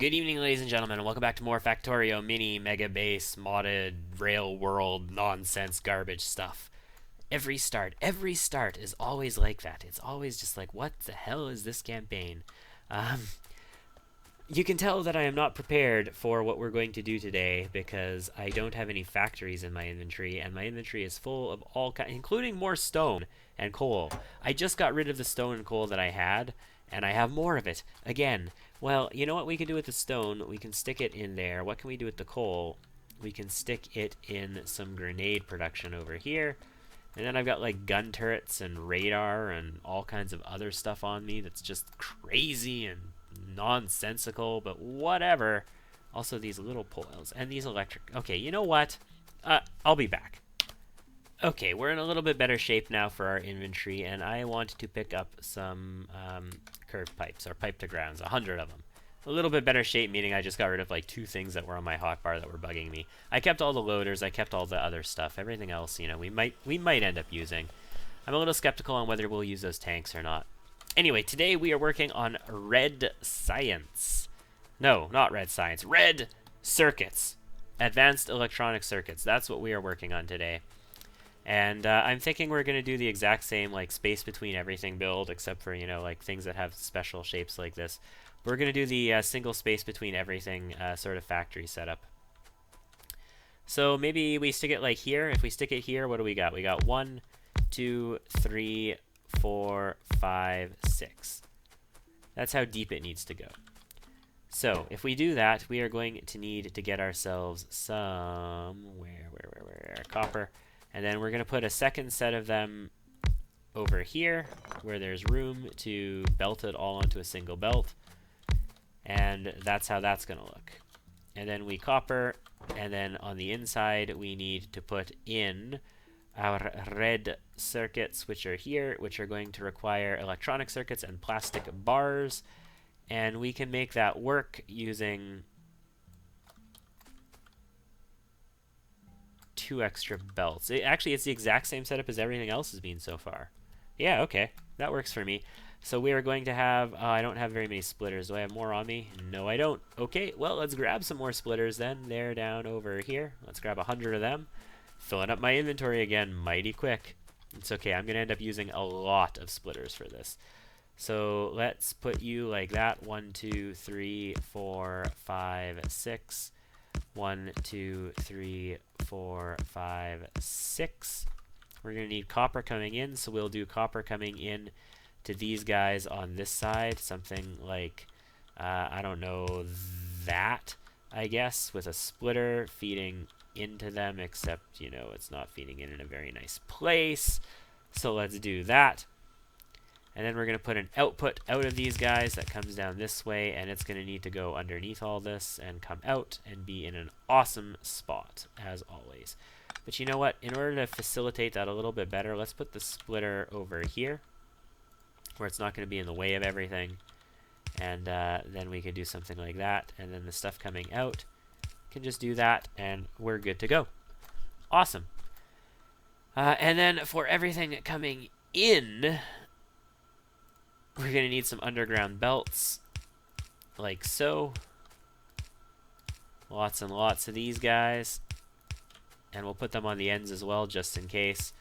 Good evening, ladies and gentlemen, and welcome back to more Factorio mini mega base modded Railworld nonsense garbage stuff. Every start is always like that. It's always just like, what the hell is this campaign? Um, you can tell that I am not prepared for what we're going to do today because I don't have any factories in my inventory, and my inventory is full of all kinds, including more stone and coal. I just got rid of the stone and coal that I had, and I have more of it again. Well, you know what we can do with the stone? We can stick it in there. What can we do with the coal? We can stick it in some grenade production over here. And then I've got like gun turrets and radar and all kinds of other stuff on me that's just crazy and nonsensical, but whatever. Also these little poles and these electric. Okay, you know what? I'll be back. Okay, we're in a little bit better shape now for our inventory, and I want to pick up some curved pipes, or pipe to grounds, 100 of them. A little bit better shape, meaning I just got rid of like 2 things that were on my hotbar that were bugging me. I kept all the loaders, I kept all the other stuff. Everything else, you know, we might end up using. I'm a little skeptical on whether we'll use those tanks or not. Anyway, today we are working on red science. No, not red science. Red circuits. Advanced electronic circuits. That's what we are working on today. And I'm thinking we're going to do the exact same like space between everything build, except for, you know, like things that have special shapes like this. We're going to do the single space between everything sort of factory setup. So maybe we stick it like here. If we stick it here, what do we got? We got 1, 2, 3, 4, 5, 6. That's how deep it needs to go. So if we do that, we are going to need to get ourselves some copper. And then we're going to put a second set of them over here where there's room to belt it all onto a single belt. And that's how that's going to look. And then we copper, and then on the inside we need to put in our red circuits, which are here, which are going to require electronic circuits and plastic bars. And we can make that work using 2 extra belts. Actually, it's the exact same setup as everything else has been so far. Yeah, okay. That works for me. So we are going to have... I don't have very many splitters. Do I have more on me? No, I don't. Okay, well, let's grab some more splitters then. They're down over here. Let's grab 100 of them. Filling up my inventory again mighty quick. It's okay. I'm going to end up using a lot of splitters for this. So let's put you like that. 1, 2, 3, 4, 5, 6. 1, 2, 3, 4, 5, 6. We're going to need copper coming in, so we'll do copper coming in to these guys on this side. Something like, I don't know, that, I guess, with a splitter feeding into them, except, you know, it's not feeding in a very nice place. So let's do that. And then we're going to put an output out of these guys that comes down this way, and it's going to need to go underneath all this and come out and be in an awesome spot, as always. But you know what? In order to facilitate that a little bit better, let's put the splitter over here, where it's not going to be in the way of everything. And then we could do something like that, and then the stuff coming out can just do that, and we're good to go. Awesome. And then for everything coming in... we're going to need some underground belts, like so. Lots and lots of these guys. And we'll put them on the ends as well, just in case.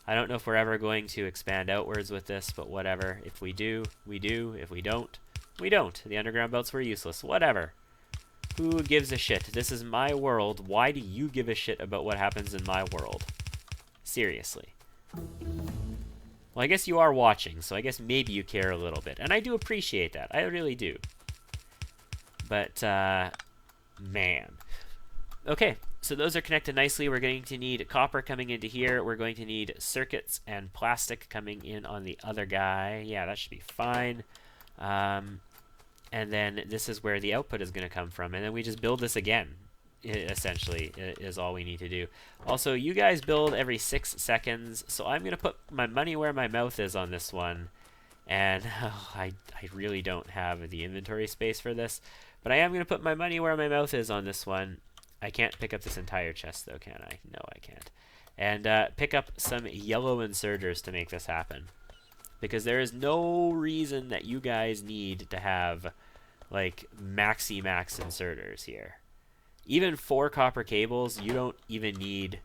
I don't know if we're ever going to expand outwards with this, but whatever. If we do, we do. If we don't, we don't. The underground belts were useless. Whatever. Who gives a shit? This is my world. Why do you give a shit about what happens in my world? Seriously. Well, I guess you are watching, so I guess maybe you care a little bit. And I do appreciate that. I really do. But, man. Okay, so those are connected nicely. We're going to need copper coming into here. We're going to need circuits and plastic coming in on the other guy. Yeah, that should be fine. And then this is where the output is going to come from. And then we just build this again. Essentially is all we need to do. Also, you guys build every 6 seconds, so I'm gonna put my money where my mouth is on this one. And I really don't have the inventory space for this, but I am gonna put my money where my mouth is on this one. I can't pick up this entire chest though, can I? No, I can't. And pick up some yellow inserters to make this happen, because there is no reason that you guys need to have like maxi max inserters here. Even 4 copper cables, you don't even need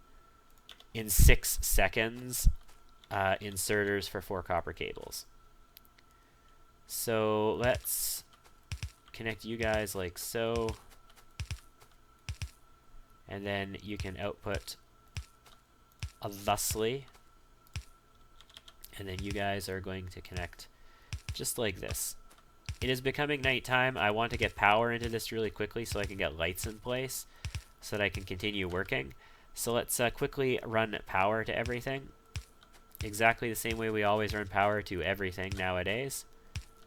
in 6 seconds inserters for 4 copper cables. So let's connect you guys like so, and then you can output thusly, and then you guys are going to connect just like this. It is becoming nighttime. I want to get power into this really quickly so I can get lights in place so that I can continue working. So let's quickly run power to everything. Exactly the same way we always run power to everything nowadays.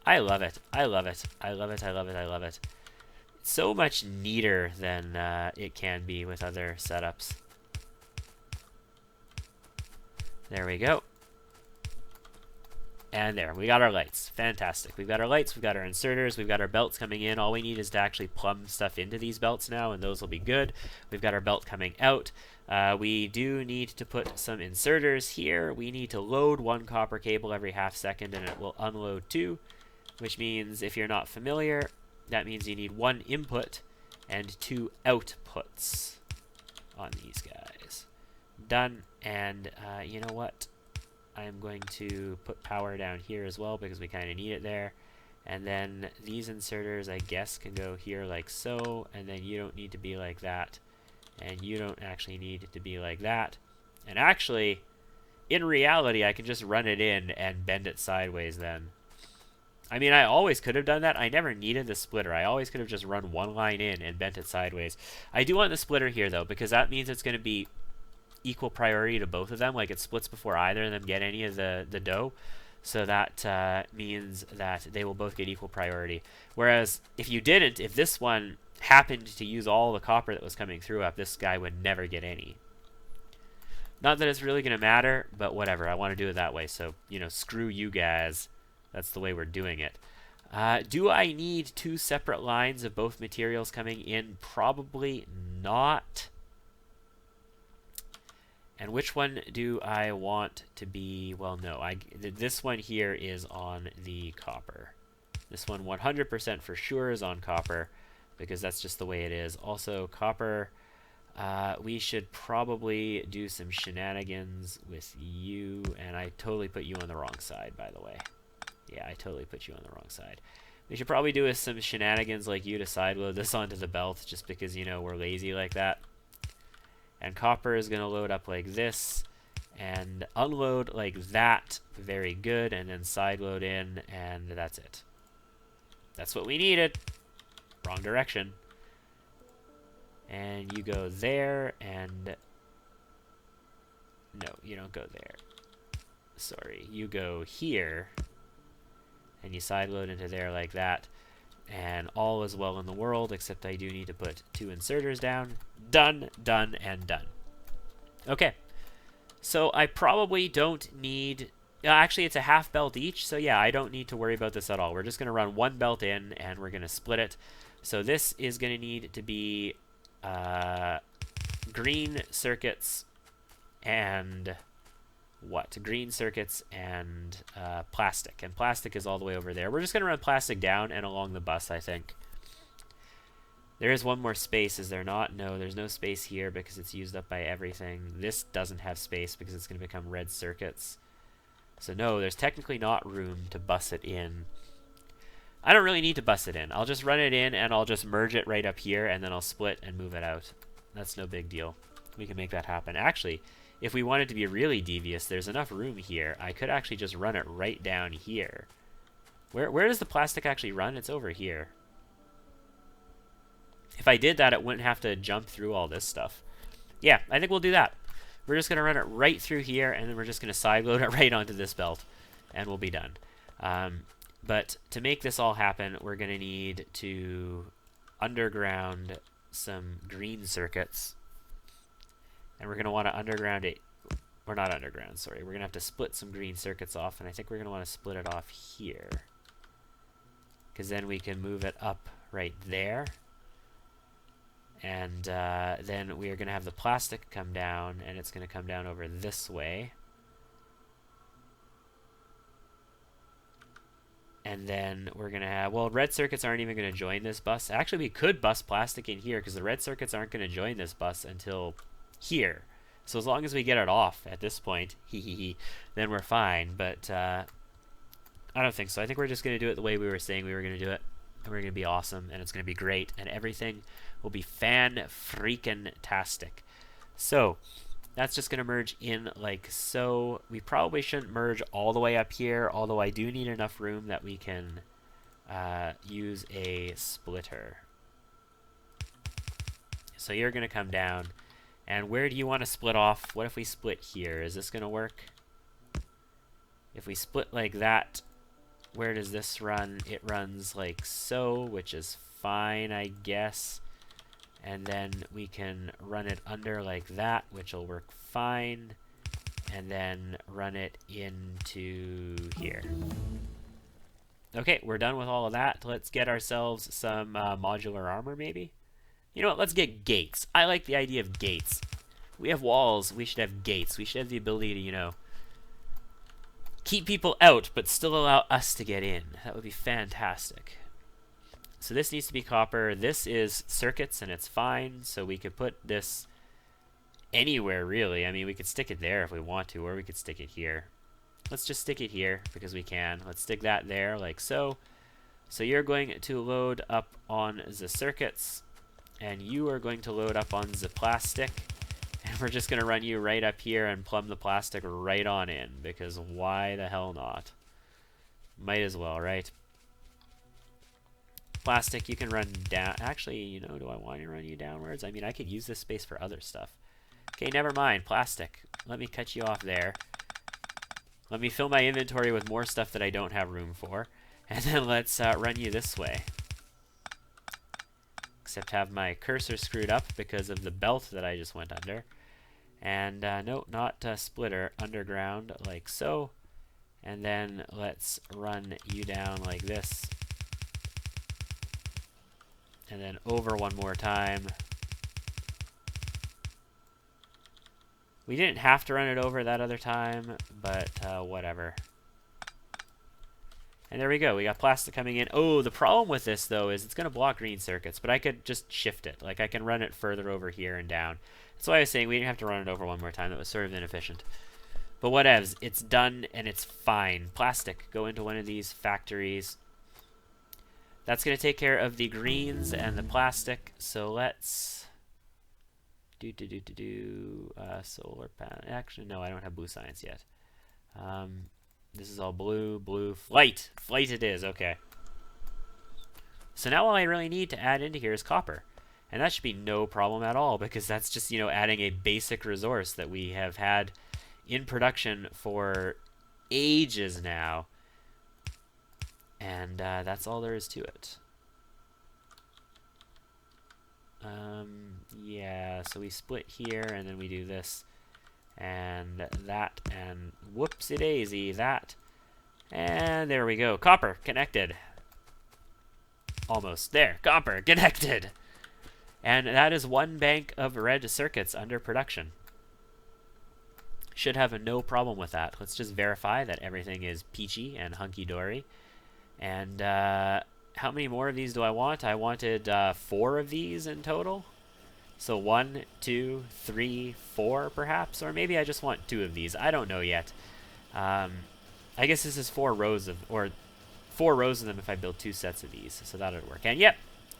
I love it. I love it. I love it. I love it. I love it. It's so much neater than it can be with other setups. There we go. And there, we got our lights. Fantastic. We've got our lights, we've got our inserters, we've got our belts coming in. All we need is to actually plumb stuff into these belts now, and those will be good. We've got our belt coming out. We do need to put some inserters here. We need to load 1 copper cable every half second, and it will unload 2, which means if you're not familiar, that means you need 1 input and 2 outputs on these guys. Done. And you know what? I'm going to put power down here as well because we kind of need it there. And then these inserters, I guess, can go here like so, and then you don't need to be like that, and you don't actually need to be like that. And actually, in reality, I can just run it in and bend it sideways then. I mean, I always could have done that. I never needed the splitter. I always could have just run 1 line in and bent it sideways. I do want the splitter here, though, because that means it's going to be equal priority to both of them. Like, it splits before either of them get any of the dough. So that means that they will both get equal priority. Whereas if you didn't, if this one happened to use all the copper that was coming through up, this guy would never get any. Not that it's really going to matter, but whatever. I want to do it that way. So, you know, screw you guys. That's the way we're doing it. Do I need 2 separate lines of both materials coming in? Probably not. And which one do I want to be? Well, no. This one here is on the copper. This one 100% for sure is on copper because that's just the way it is. Also, copper, we should probably do some shenanigans with you. And I totally put you on the wrong side, by the way. Yeah, I totally put you on the wrong side. We should probably do some shenanigans like you to sideload this onto the belt just because, you know, we're lazy like that. And copper is going to load up like this and unload like that. Very good. And then side load in, and that's it. That's what we needed. Wrong direction. And you go there, and no, you don't go there. Sorry, you go here, and you side load into there like that. And all is well in the world, except I do need to put 2 inserters down. Done, done, and done. Okay. So I probably don't need... actually, it's a half belt each, so yeah, I don't need to worry about this at all. We're just going to run 1 belt in, and we're going to split it. So this is going to need to be green circuits and... what? Green circuits and plastic. And plastic is all the way over there. We're just going to run plastic down and along the bus, I think. There is one more space, is there not? No, there's no space here because it's used up by everything. This doesn't have space because it's going to become red circuits. So no, there's technically not room to bus it in. I don't really need to bus it in. I'll just run it in and I'll just merge it right up here and then I'll split and move it out. That's no big deal. We can make that happen. Actually, if we wanted to be really devious, there's enough room here. I could actually just run it right down here. Where does the plastic actually run? It's over here. If I did that, it wouldn't have to jump through all this stuff. Yeah, I think we'll do that. We're just going to run it right through here, and then we're just going to side load it right onto this belt, and we'll be done. But to make this all happen, we're going to need to underground some green circuits. And we're going to want to underground it, or not underground, sorry. We're going to have to split some green circuits off, and I think we're going to want to split it off here. Because then we can move it up right there. And then we are going to have the plastic come down, and it's going to come down over this way. And then we're going to have, well, red circuits aren't even going to join this bus. Actually, we could bus plastic in here because the red circuits aren't going to join this bus until here. So as long as we get it off at this point, then we're fine. But I don't think so. I think we're just going to do it the way we were saying we were going to do it. And we're going to be awesome, and it's going to be great, and everything will be fan-freaking-tastic. So that's just going to merge in like so. We probably shouldn't merge all the way up here, although I do need enough room that we can use a splitter. So you're going to come down. And where do you want to split off? What if we split here? Is this going to work? If we split like that, where does this run? It runs like so, which is fine, I guess. And then we can run it under like that, which will work fine. And then run it into here. Okay, we're done with all of that. Let's get ourselves some modular armor, maybe. You know what? Let's get gates. I like the idea of gates. We have walls. We should have gates. We should have the ability to, you know, keep people out, but still allow us to get in. That would be fantastic. So this needs to be copper. This is circuits, and it's fine. So we could put this anywhere, really. I mean, we could stick it there if we want to, or we could stick it here. Let's just stick it here, because we can. Let's stick that there, like so. So you're going to load up on the circuits, and you are going to load up on the plastic. And we're just going to run you right up here and plumb the plastic right on in, because why the hell not? Might as well, right? Plastic, you can run down. Actually, you know, do I want to run you downwards? I mean, I could use this space for other stuff. Okay, never mind. Plastic. Let me cut you off there. Let me fill my inventory with more stuff that I don't have room for. And then let's run you this way. Except have my cursor screwed up because of the belt that I just went under. And no, not splitter. Underground, like so. And then let's run you down like this. And then over one more time. We didn't have to run it over that other time, but whatever. And there we go. We got plastic coming in. Oh, the problem with this, though, is it's going to block green circuits, but I could just shift it. Like, I can run it further over here and down. That's why I was saying we didn't have to run it over one more time. That was sort of inefficient. But whatevs. It's done, and it's fine. Plastic. Go into one of these factories. That's going to take care of the greens and the plastic. So let's solar panel. Actually, no, I don't have blue science yet. This is all blue, flight it is. Okay. So now all I really need to add into here is copper, and that should be no problem at all, because that's just, you know, adding a basic resource that we have had in production for ages now. And that's all there is to it. Yeah, so we split here, and then we do this, and that, and whoopsie daisy, that. And there we go. Copper connected. Almost. There. Copper connected. And that is one bank of red circuits under production. Should have no problem with that. Let's just verify that everything is peachy and hunky-dory. And how many more of these do I want? I wanted 4 of these in total. So 1, 2, 3, 4 perhaps, or maybe I just want 2 of these. I don't know yet. I guess this is 4 rows of, or 4 rows of them if I build 2 sets of these. So that would work. And yep,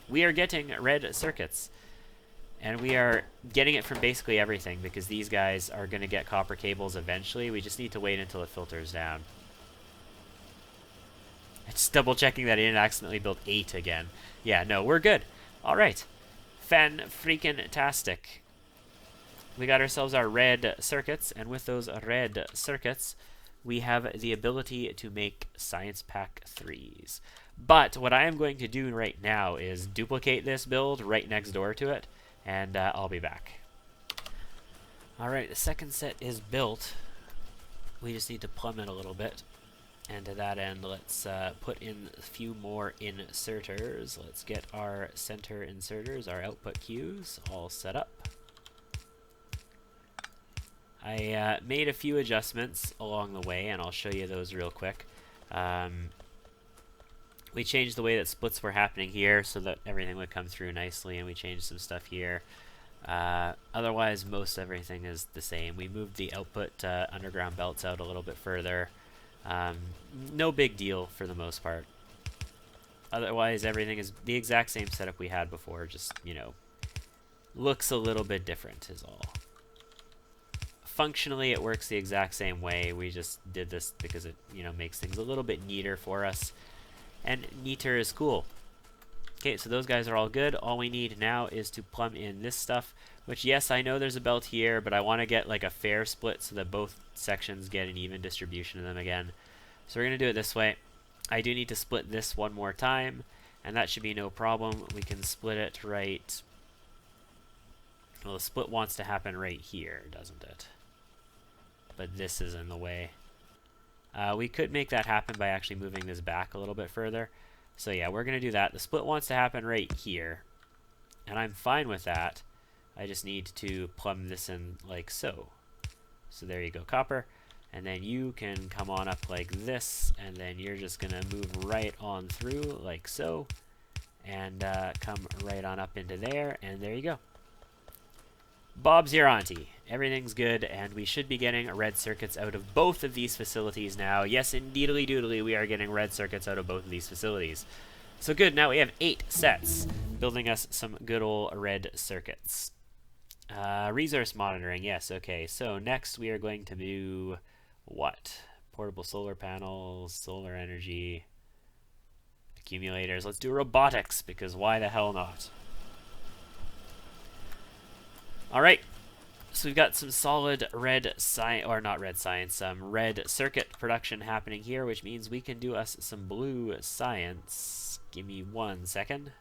we are getting red circuits. And we are getting it from basically everything, because these guys are going to get copper cables eventually. We just need to wait until it filters down. Just double checking that I didn't accidentally build 8 again. Yeah, no, we're good. All right. Fan-freaking-tastic. We got ourselves our red circuits, and with those red circuits, we have the ability to make Science Pack 3s. But what I am going to do right now is duplicate this build right next door to it, and I'll be back. All right, the second set is built. We just need to plumb it a little bit. And to that end, let's put in a few more inserters. Let's get our center inserters, our output queues, all set up. I made a few adjustments along the way, and I'll show you those real quick. We changed the way that splits were happening here so that everything would come through nicely, and we changed some stuff here. Otherwise, most everything is the same. We moved the output underground belts out a little bit further. No big deal for the most part. Otherwise, everything is the exact same setup we had before, just, you know, looks a little bit different is all. Functionally, it works the exact same way. We just did this because it, you know, makes things a little bit neater for us. And neater is cool. Okay, so those guys are all good. All we need now is to plumb in this stuff, which, yes, I know there's a belt here, but I want to get like a fair split so that both sections get an even distribution of them again. So we're going to do it this way. I do need to split this one more time, and that should be no problem. We can split it right... Well, the split wants to happen right here, doesn't it? But this is in the way. We could make that happen by actually moving this back a little bit further. So yeah, we're going to do that. The split wants to happen right here, and I'm fine with that. I just need to plumb this in like so. So there you go, copper. And then you can come on up like this, and then you're just going to move right on through like so, and come right on up into there, and there you go. Bob's your auntie. Everything's good, and we should be getting red circuits out of both of these facilities now. Yes, indeedly doodly, we are getting red circuits out of both of these facilities. So good, now we have 8 sets, building us some good old red circuits. Resource monitoring, yes, okay. So next we are going to do what? Portable solar panels, solar energy, accumulators. Let's do robotics, because why the hell not? Alright, so we've got some solid red science, or not red science, red circuit production happening here, which means we can do us some blue science. Give me 1 second.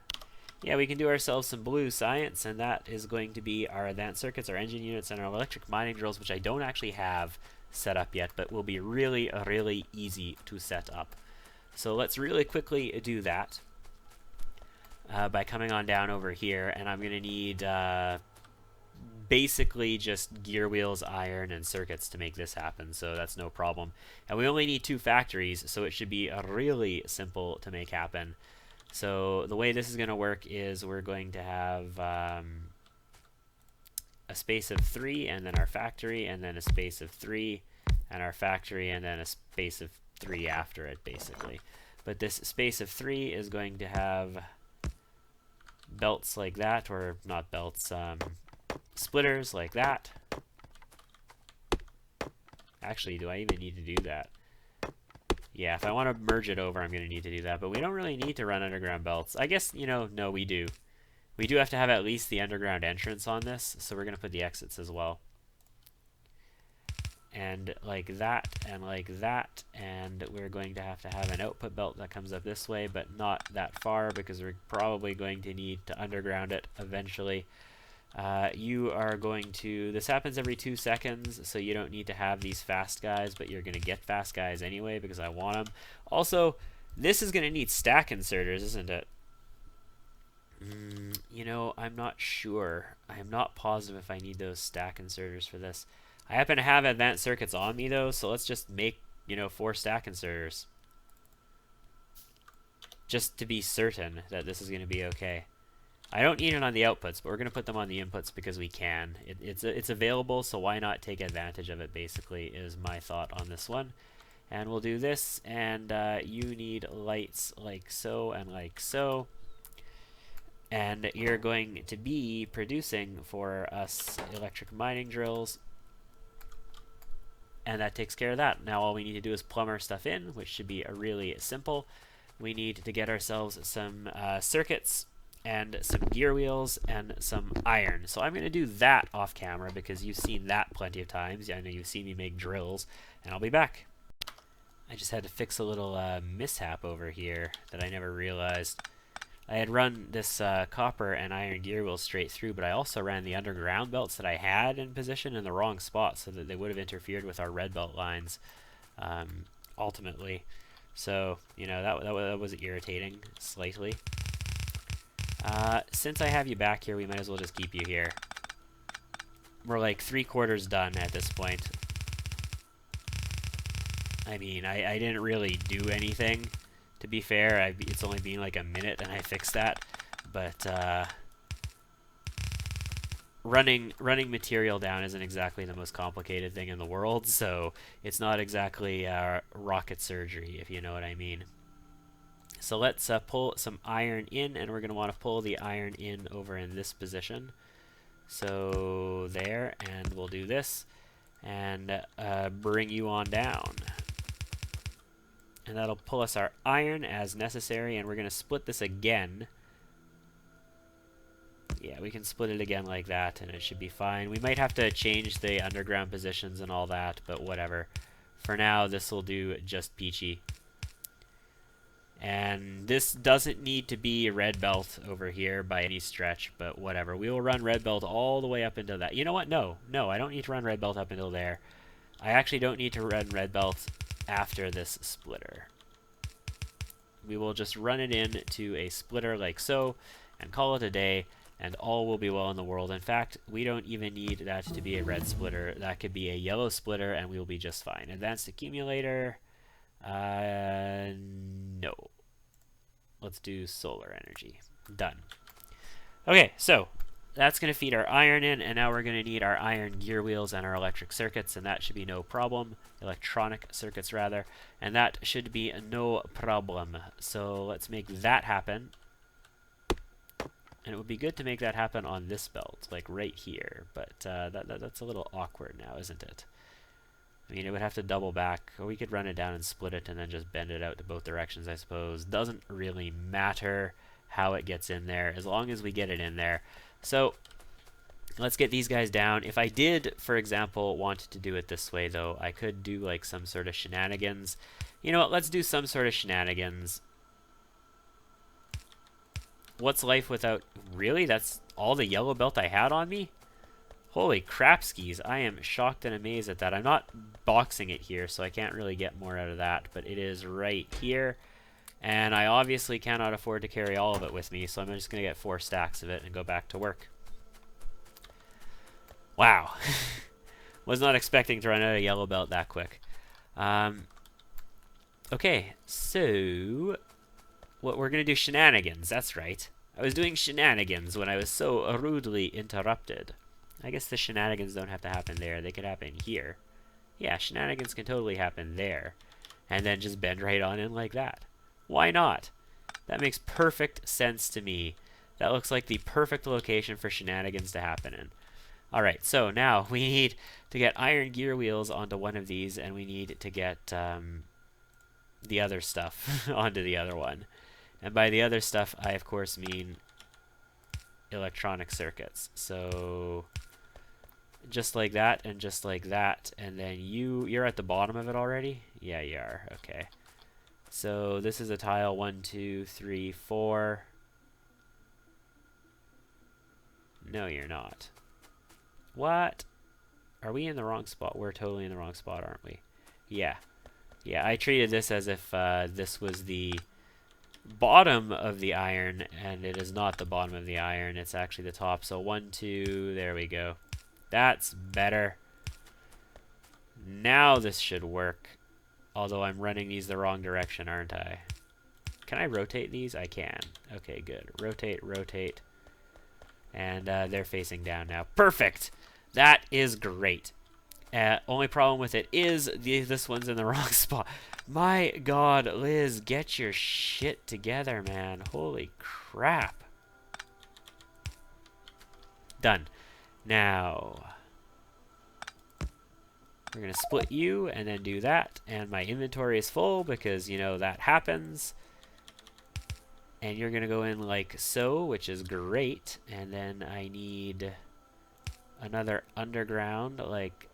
Yeah, we can do ourselves some blue science, and that is going to be our advanced circuits, our engine units, and our electric mining drills, which I don't actually have set up yet, but will be really, really easy to set up. So let's really quickly do that by coming on down over here, and I'm going to need... basically just gear wheels, iron, and circuits to make this happen, so that's no problem. And we only need 2 factories, so it should be really simple to make happen. So the way this is going to work is we're going to have a space of 3, and then our factory, and then a space of 3, and our factory, and then a space of 3 after it, basically. But this space of 3 is going to have belts like that, or not belts, splitters like that. Actually, do I even need to do that? Yeah, if I want to merge it over, I'm going to need to do that. But we don't really need to run underground belts. I guess, you know, no, we do. We do have to have at least the underground entrance on this, so we're going to put the exits as well. And like that, and like that, and we're going to have an output belt that comes up this way, but not that far, because we're probably going to need to underground it eventually. You are going to, this happens every 2 seconds, so you don't need to have these fast guys, but you're going to get fast guys anyway because I want them. Also, this is going to need stack inserters, isn't it? You know, I'm not sure. I am not positive if I need those stack inserters for this. I happen to have advanced circuits on me though, so let's just make, you know, 4 stack inserters. Just to be certain that this is going to be okay. I don't need it on the outputs, but we're going to put them on the inputs because we can. It's available, so why not take advantage of it, basically, is my thought on this one. And we'll do this, and you need lights like so and like so. And you're going to be producing for us electric mining drills. And that takes care of that. Now all we need to do is plumb our stuff in, which should be really simple. We need to get ourselves some circuits, and some gear wheels, and some iron. So I'm going to do that off camera because you've seen that plenty of times. I know you've seen me make drills, and I'll be back. I just had to fix a little mishap over here that I never realized. I had run this copper and iron gear wheels straight through, but I also ran the underground belts that I had in position in the wrong spot, so that they would have interfered with our red belt lines ultimately. So, you know, that was irritating slightly. Since I have you back here, we might as well just keep you here. We're like 3/4 done at this point. I mean, I didn't really do anything To be fair, it's only been like a minute and I fixed that, but running material down isn't exactly the most complicated thing in the world, so it's not exactly rocket surgery, if you know what I mean. So let's pull some iron in, and we're going to want to pull the iron in over in this position. So there, and we'll do this, and bring you on down. And that'll pull us our iron as necessary, and we're going to split this again. Yeah, we can split it again like that, and it should be fine. We might have to change the underground positions and all that, but whatever. For now, this will do just peachy. And this doesn't need to be red belt over here by any stretch, but whatever. We will run red belt all the way up until that. You know what? No, I don't need to run red belt up until there. I actually don't need to run red belt after this splitter. We will just run it in to a splitter like so, and call it a day, and all will be well in the world. In fact, we don't even need that to be a red splitter. That could be a yellow splitter, and we will be just fine. Advanced accumulator. No. Let's do solar energy. Done. Okay, so that's going to feed our iron in, and now we're going to need our iron gear wheels and our electric circuits, and that should be no problem. Electronic circuits, rather. And that should be no problem. So let's make that happen. And it would be good to make that happen on this belt, like right here. But that's a little awkward now, isn't it? I mean, it would have to double back, or we could run it down and split it and then just bend it out to both directions, I suppose. Doesn't really matter how it gets in there, as long as we get it in there. So let's get these guys down. If I did, for example, want to do it this way, though, I could do like some sort of shenanigans. You know what? Let's do some sort of shenanigans. What's life without... Really? That's all the yellow belt I had on me? Holy crap skis, I am shocked and amazed at that. I'm not boxing it here, so I can't really get more out of that, but it is right here. And I obviously cannot afford to carry all of it with me, so I'm just going to get 4 stacks of it and go back to work. Wow. Was not expecting to run out of yellow belt that quick. Okay, so what we're going to do shenanigans, that's right. I was doing shenanigans when I was so rudely interrupted. I guess the shenanigans don't have to happen there. They could happen here. Yeah, shenanigans can totally happen there. And then just bend right on in like that. Why not? That makes perfect sense to me. That looks like the perfect location for shenanigans to happen in. Alright, so now we need to get iron gear wheels onto one of these, and we need to get the other stuff onto the other one. And by the other stuff, I of course mean electronic circuits. So... just like that, and just like that, and then you're at the bottom of it already? Yeah, you are. Okay. So this is a tile 1, 2, 3, 4. No, you're not. What? Are we in the wrong spot? We're totally in the wrong spot, aren't we? Yeah. Yeah, I treated this as if this was the bottom of the iron, and it is not the bottom of the iron. It's actually the top. So 1, 2, there we go. That's better. Now this should work. Although I'm running these the wrong direction, aren't I? Can I rotate these? I can. Okay, good. Rotate, rotate. And they're facing down now. Perfect! That is great. Only problem with it is this one's in the wrong spot. My God, Liz, get your shit together, man. Holy crap. Done. Now, we're going to split you and then do that. And my inventory is full because, you know, that happens. And you're going to go in like so, which is great. And then I need another underground, like...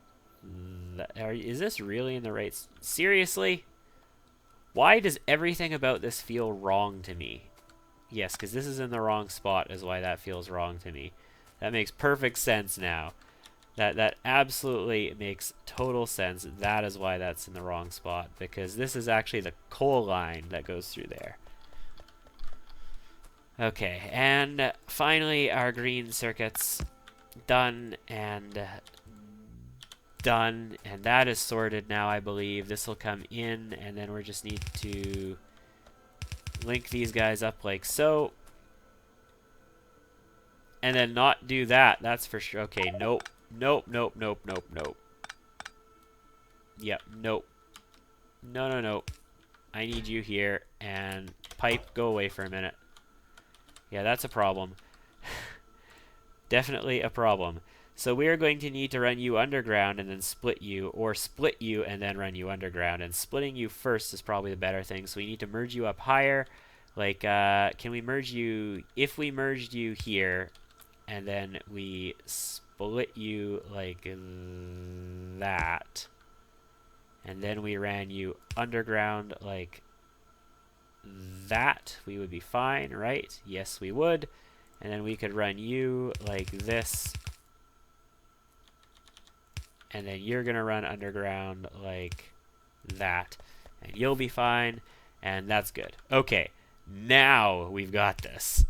is this really in the right... Seriously? Why does everything about this feel wrong to me? Yes, because this is in the wrong spot is why that feels wrong to me. That makes perfect sense now. That absolutely makes total sense. That is why that's in the wrong spot, because this is actually the coal line that goes through there. Okay, and finally our green circuits done, and that is sorted now, I believe. This will come in, and then we just need to link these guys up like so. And then not do that. That's for sure. Okay, nope. Nope, nope, nope, nope, nope. Yep, nope. No, no, no. I need you here. And pipe, go away for a minute. Yeah, that's a problem. Definitely a problem. So we are going to need to run you underground and then split you, or split you and then run you underground. And splitting you first is probably the better thing. So we need to merge you up higher. Like, can we merge you? If we merged you here, and then we split you like that, and then we ran you underground like that, we would be fine, right? Yes, we would. And then we could run you like this, and then you're gonna run underground like that, and you'll be fine, and that's good. Okay, now we've got this.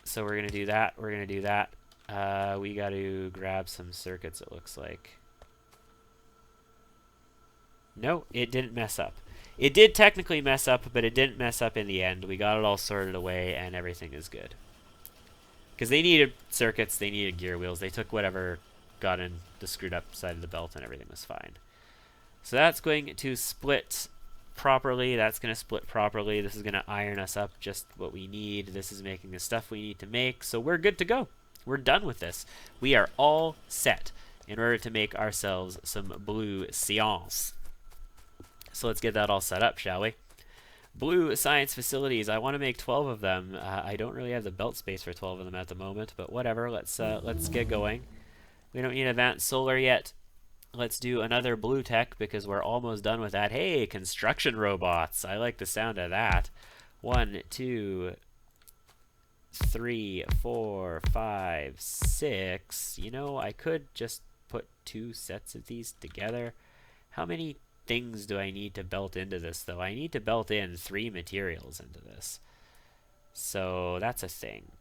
So we're gonna do that. We're gonna do that. We got to grab some circuits, it looks like. No, it didn't mess up. It did technically mess up, but it didn't mess up in the end. We got it all sorted away, and everything is good. Because they needed circuits, they needed gear wheels. They took whatever got in the screwed up side of the belt, and everything was fine. So that's going to split properly. That's going to split properly. This is going to iron us up just what we need. This is making the stuff we need to make. So we're good to go. We're done with this. We are all set in order to make ourselves some blue science. So let's get that all set up, shall we? Blue science facilities. I want to make 12 of them. I don't really have the belt space for 12 of them at the moment, but whatever. Let's get going. We don't need advanced solar yet. Let's do another blue tech because we're almost done with that. Hey, construction robots. I like the sound of that. 1, 2, 3, 4, 5, 6. You know, I could just put 2 sets of these together. How many things do I need to belt into this, though? I need to belt in 3 materials into this. So that's a thing.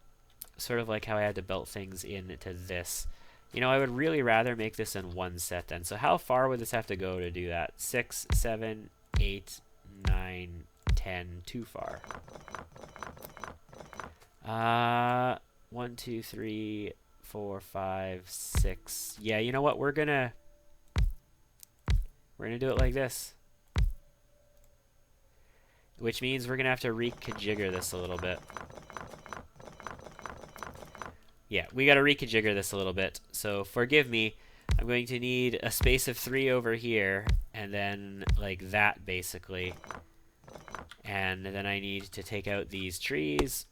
Sort of like how I had to belt things into this. You know, I would really rather make this in 1 set then. So how far would this have to go to do that? 6, 7, 8, 9, 10. Too far. 1, 2, 3, 4, 5, 6. Yeah, you know what? We're gonna do it like this. Which means we're gonna have to reconfigure this a little bit. Yeah, we gotta reconfigure this a little bit. So forgive me. I'm going to need a space of 3 over here, and then like that basically. And then I need to take out these trees.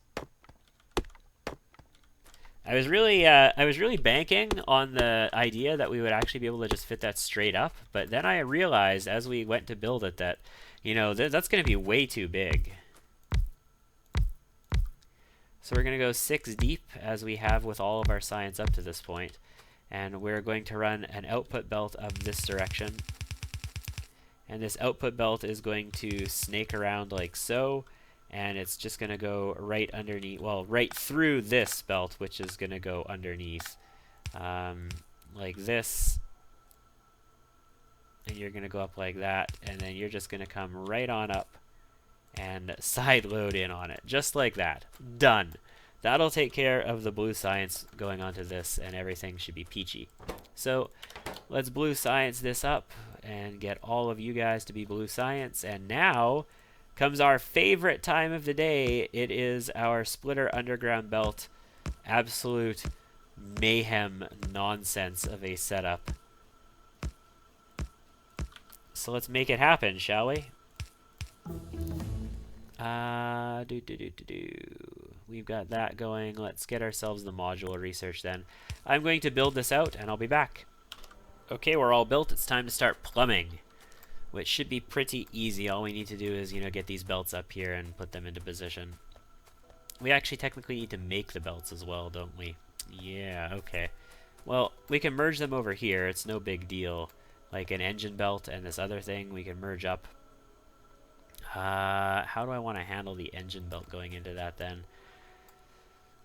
I was really banking on the idea that we would actually be able to just fit that straight up, but then I realized as we went to build it that, you know, that's going to be way too big. So we're going to go 6 deep, as we have with all of our science up to this point, and we're going to run an output belt of this direction. And this output belt is going to snake around like so, and it's just going to go right underneath, well, right through this belt, which is going to go underneath like this. And you're going to go up like that, and then you're just going to come right on up and side load in on it, just like that. Done. That'll take care of the blue science going onto this, and everything should be peachy. So let's blue science this up and get all of you guys to be blue science. And now comes our favorite time of the day. It is our splitter underground belt. Absolute mayhem nonsense of a setup. So let's make it happen, shall we? We've got that going. Let's get ourselves the module research then. I'm going to build this out, and I'll be back. Okay, we're all built. It's time to start plumbing, which should be pretty easy. All we need to do is, you know, get these belts up here and put them into position. We actually technically need to make the belts as well, don't we? Yeah, okay. Well, we can merge them over here. It's no big deal. Like an engine belt and this other thing we can merge up. How do I want to handle the engine belt going into that then?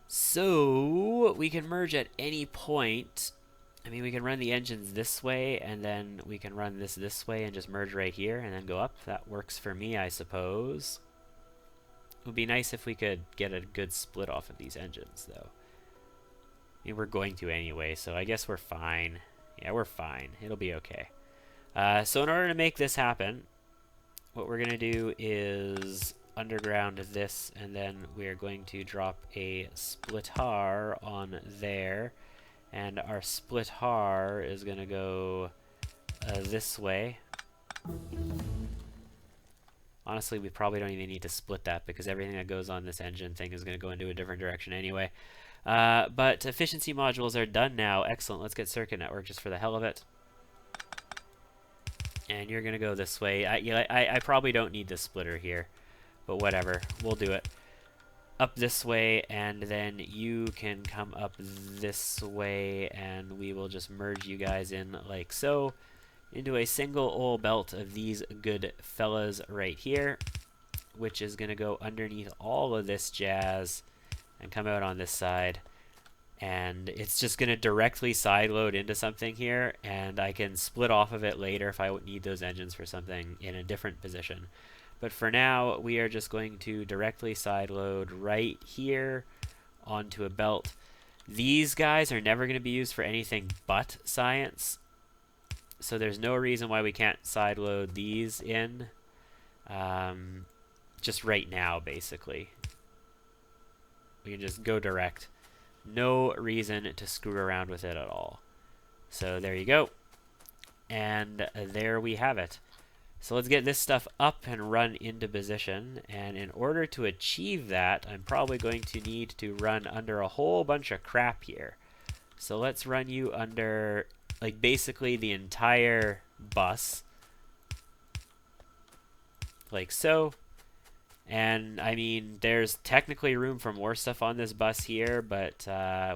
So we can merge at any point. I mean, we can run the engines this way, and then we can run this way and just merge right here and then go up. That works for me, I suppose. It would be nice if we could get a good split off of these engines, though. I mean, we're going to anyway, so I guess we're fine. Yeah, we're fine. It'll be okay. So in order to make this happen, what we're going to do is underground this, and then we're going to drop a splitter on there. And our splitter is going to go this way. Honestly, we probably don't even need to split that because everything that goes on this engine thing is going to go into a different direction anyway. But efficiency modules are done now. Excellent. Let's get circuit network just for the hell of it. And you're going to go this way. I probably don't need this splitter here, but whatever. We'll do it. Up this way, and then you can come up this way, and we will just merge you guys in like so into a single old belt of these good fellas right here, which is going to go underneath all of this jazz and come out on this side. And it's just going to directly sideload into something here, and I can split off of it later if I need those engines for something in a different position. But for now, we are just going to directly sideload right here onto a belt. These guys are never going to be used for anything but science, so there's no reason why we can't sideload these in just right now, basically. We can just go direct. No reason to screw around with it at all. So there you go. And there we have it. So let's get this stuff up and run into position. And in order to achieve that, I'm probably going to need to run under a whole bunch of crap here. So let's run you under, like, basically the entire bus. Like so. And, I mean, there's technically room for more stuff on this bus here, but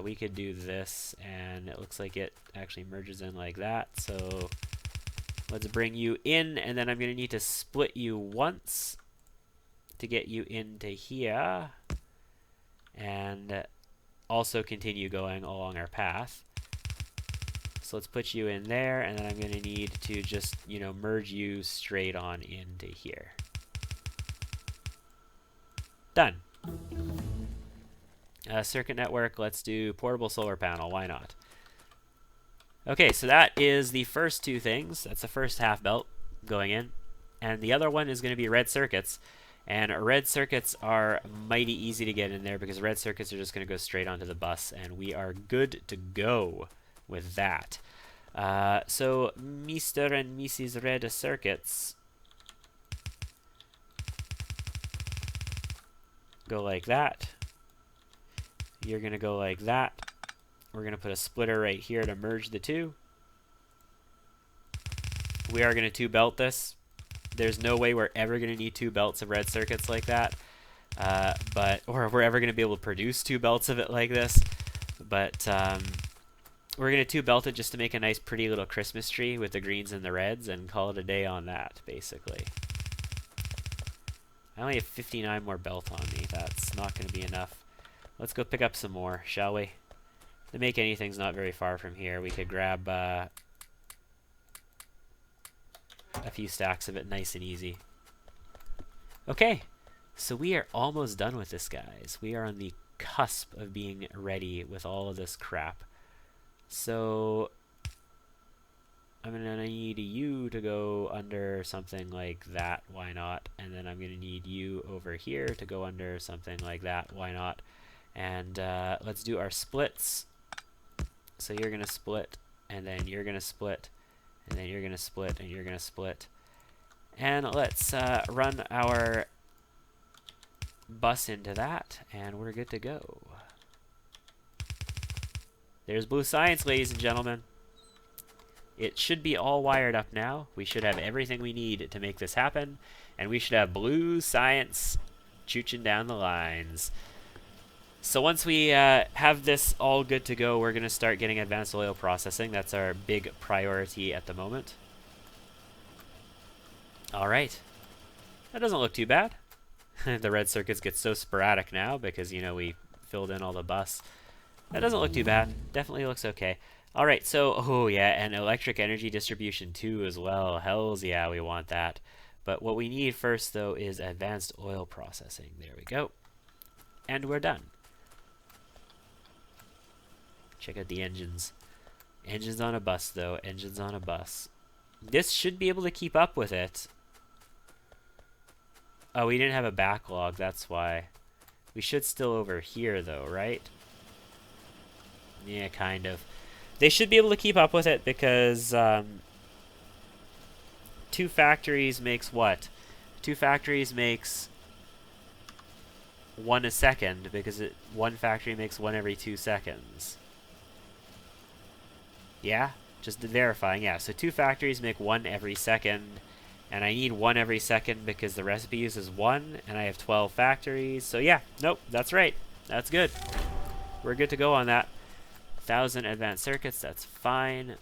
we could do this, and it looks like it actually merges in like that. So let's bring you in, and then I'm going to need to split you once to get you into here, and also continue going along our path. So let's put you in there, and then I'm going to need to just, you know, merge you straight on into here. Done. Circuit network, let's do portable solar panel. Why not? Okay, so that is the first two things. That's the first half belt going in. And the other one is going to be red circuits. And red circuits are mighty easy to get in there because red circuits are just going to go straight onto the bus. And we are good to go with that. So Mr. and Mrs. Red Circuits go like that. You're going to go like that. We're going to put a splitter right here to merge the two. We are going to two belt this. There's no way we're ever going to need two belts of red circuits like that. Or we're ever going to be able to produce two belts of it like this. But we're going to two belt it just to make a nice pretty little Christmas tree with the greens and the reds and call it a day on that, basically. I only have 59 more belt on me. That's not going to be enough. Let's go pick up some more, shall we? To make anything's not very far from here. We could grab a few stacks of it nice and easy. Okay, so we are almost done with this, guys. We are on the cusp of being ready with all of this crap. So I'm going to need you to go under something like that. Why not? And then I'm going to need you over here to go under something like that. Why not? And let's do our splits. So you're going to split, and then you're going to split, and then you're going to split, and you're going to split. And let's run our bus into that, and we're good to go. There's blue science, ladies and gentlemen. It should be all wired up now. We should have everything we need to make this happen, and we should have blue science chooching down the lines. So once we have this all good to go, we're going to start getting advanced oil processing. That's our big priority at the moment. All right. That doesn't look too bad. The red circuits get so sporadic now because, you know, we filled in all the bus. That doesn't look too bad. Definitely looks okay. All right, so, oh yeah, and electric energy distribution too as well. Hells yeah, we want that. But what we need first, though, is advanced oil processing. There we go. And we're done. Check out the engines. Engines on a bus, though. Engines on a bus. This should be able to keep up with it. Oh, we didn't have a backlog. That's why. We should still over here, though, right? Yeah, kind of. They should be able to keep up with it because 2 factories makes what? 2 factories makes 1 a second because 1 factory makes 1 every 2 seconds. Yeah? Just verifying. Yeah, so 2 factories make 1 every second. And I need 1 every second because the recipe uses 1, and I have 12 factories. So yeah, nope, that's right. That's good. We're good to go on that. 1,000 advanced circuits, that's fine.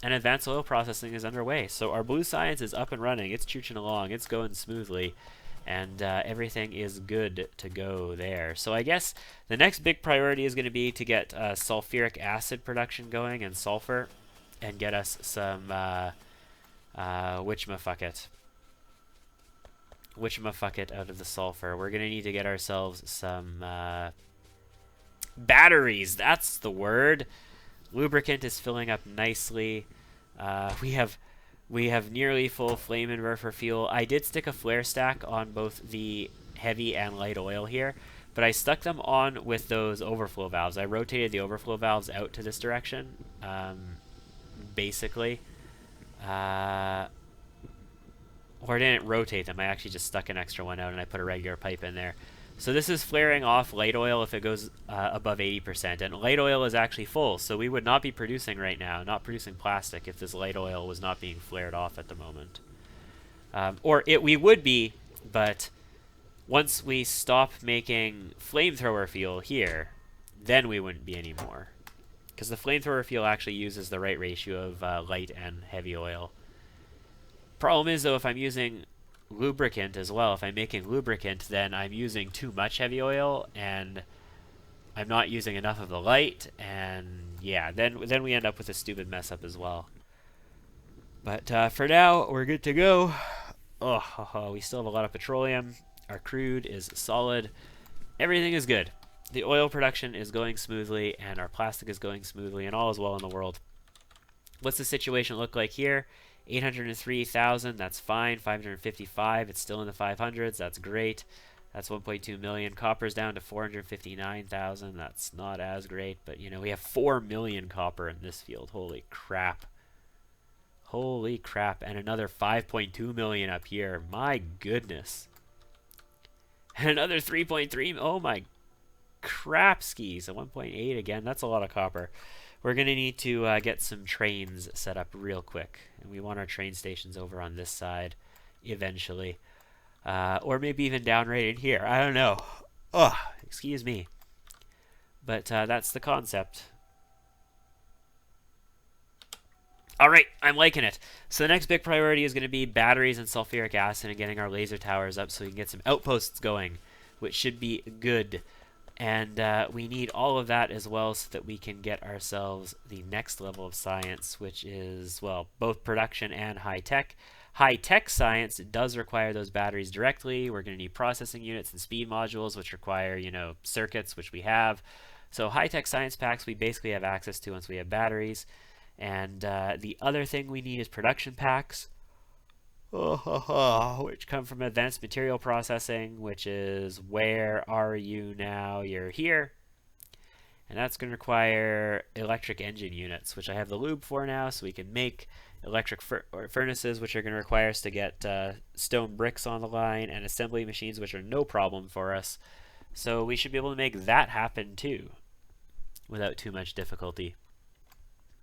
And advanced oil processing is underway. So our blue science is up and running. It's chooching along. It's going smoothly. And everything is good to go there. So I guess the next big priority is going to be to get sulfuric acid production going and sulfur. And get us some... whatchamaffuckit out of the sulfur. We're gonna need to get ourselves some batteries. That's the word. Lubricant is filling up nicely. We have nearly full flame inverter fuel. I did stick a flare stack on both the heavy and light oil here, but I stuck them on with those overflow valves. I rotated the overflow valves out to this direction, basically. Or I didn't rotate them. I actually just stuck an extra one out and I put a regular pipe in there. So this is flaring off light oil if it goes above 80%. And light oil is actually full, so we would not be producing right now, not producing plastic if this light oil was not being flared off at the moment. We would be, but once we stop making flamethrower fuel here, then we wouldn't be anymore. Because the flamethrower fuel actually uses the right ratio of light and heavy oil. Problem is, though, if I'm using lubricant as well, if I'm making lubricant, then I'm using too much heavy oil, and I'm not using enough of the light, and yeah, then we end up with a stupid mess up as well. But for now, we're good to go. We still have a lot of petroleum. Our crude is solid. Everything is good. The oil production is going smoothly, and our plastic is going smoothly, and all is well in the world. What's the situation look like here? 803,000, that's fine. 555, it's still in the 500s, that's great. That's 1.2 million. Copper's down to 459,000, that's not as great, but you know, we have 4 million copper in this field. Holy crap. Holy crap, and another 5.2 million up here. My goodness. And another 3.3, oh my crap skis, a 1.8 again. That's a lot of copper. We're going to need to get some trains set up real quick. And we want our train stations over on this side eventually. Or maybe even down right in here. I don't know. Oh, excuse me. But that's the concept. Alright, I'm liking it. So the next big priority is going to be batteries and sulfuric acid and getting our laser towers up so we can get some outposts going, which should be good. And we need all of that as well so that we can get ourselves the next level of science, which is, well, both production and high-tech. High-tech science does require those batteries directly. We're going to need processing units and speed modules, which require, you know, circuits, which we have. So high-tech science packs we basically have access to once we have batteries. And the other thing we need is production packs. Which come from advanced material processing, which is, where are you now? You're here. And that's going to require electric engine units, which I have the lube for now, so we can make electric furnaces, which are going to require us to get stone bricks on the line, and assembly machines, which are no problem for us. So we should be able to make that happen too, without too much difficulty.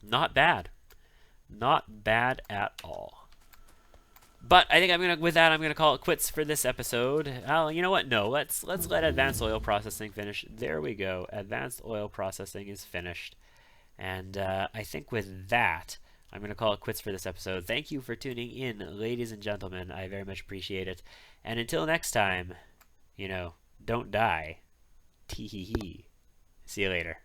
Not bad. Not bad at all. But I think with that I'm gonna call it quits for this episode. You know what? No, let's let advanced oil processing finish. There we go. Advanced oil processing is finished, and I think with that I'm gonna call it quits for this episode. Thank you for tuning in, ladies and gentlemen. I very much appreciate it. And until next time, you know, don't die. Tee hee hee. See you later.